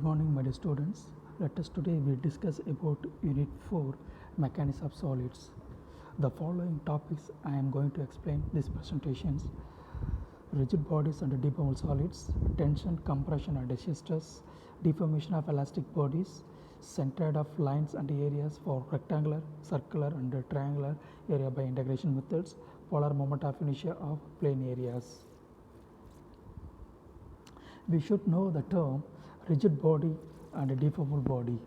morning, my dear students. Let us today we discuss about Unit 4 Mechanics of Solids. The following topics I am going to explain these presentations: rigid bodies and deformable solids, tension, compression and shear stress, deformation of elastic bodies, centered of lines and areas for rectangular, circular and triangular area by integration methods, polar moment of inertia of plane areas. We should know the term rigid body and a deformable body.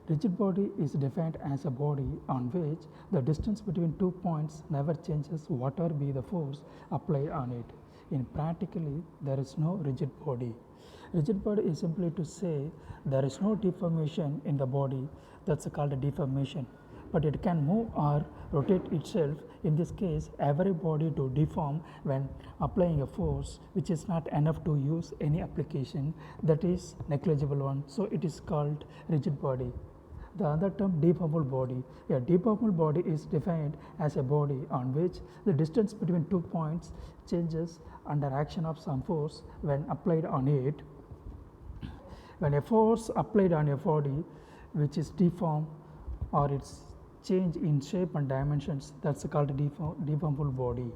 Rigid body is defined as a body on which the distance between 2 points never changes whatever be the force applied on it. In practically, there is no rigid body. Rigid body is simply to say there is no deformation in the body, that's called a deformation. But it can move or rotate itself. In this case, every body to deform when applying a force which is not enough to use any application, that is negligible one. So it is called rigid body. The other term, deformable body. A deformable body is defined as a body on which the distance between 2 points changes under action of some force when applied on it. When a force applied on a body which is deformed or its change in shape and dimensions, that's called a deformable body.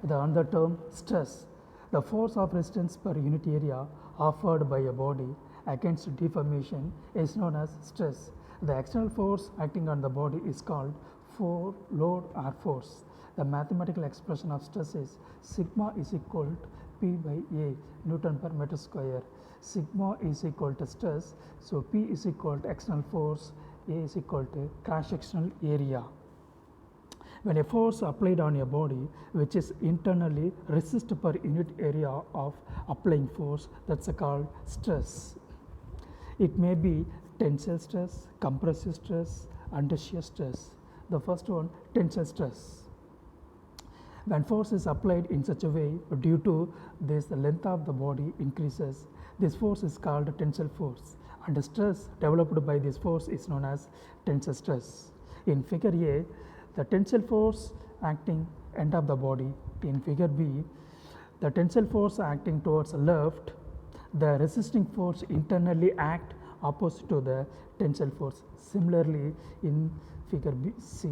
The other term, stress. The force of resistance per unit area offered by a body against deformation is known as stress. The external force acting on the body is called load or force. The mathematical expression of stress is sigma is equal to P by A, Newton per meter square. Sigma is equal to stress, so P is equal to external force, A is equal to cross-sectional area. When a force applied on a body which is internally resist per unit area of applying force, that's called stress. It may be tensile stress, compressive stress and shear stress. The first one, tensile stress. When force is applied in such a way, due to this the length of the body increases, this force is called tensile force, and the stress developed by this force is known as tensile stress. In figure A, the tensile force acting end of the body. In figure B, the tensile force acting towards the left, the resisting force internally act opposite to the tensile force. Similarly, in figure C,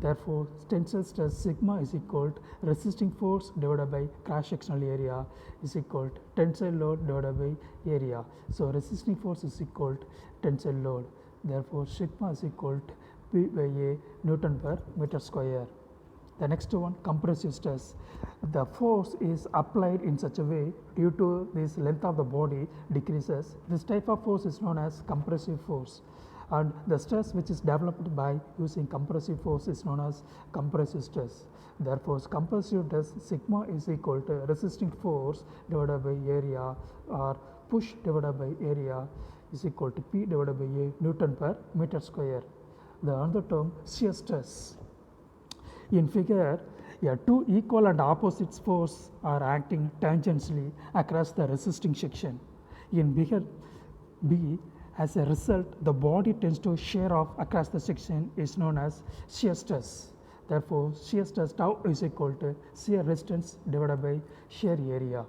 therefore, tensile stress sigma is equal to resisting force divided by cross-sectional area is equal to tensile load divided by area. So, resisting force is equal to tensile load. Therefore, sigma is equal to P by A Newton per meter square. The next one, compressive stress. The force is applied in such a way due to this length of the body decreases. This type of force is known as compressive force, and the stress which is developed by using compressive force is known as compressive stress. Therefore, compressive stress sigma is equal to resisting force divided by area, or push divided by area is equal to P divided by A Newton per meter square. The other term, shear stress. In figure, two equal and opposite forces are acting tangentially across the resisting section. In figure B, as a result, the body tends to shear off across the section is known as shear stress. Therefore, shear stress tau is equal to shear resistance divided by shear area.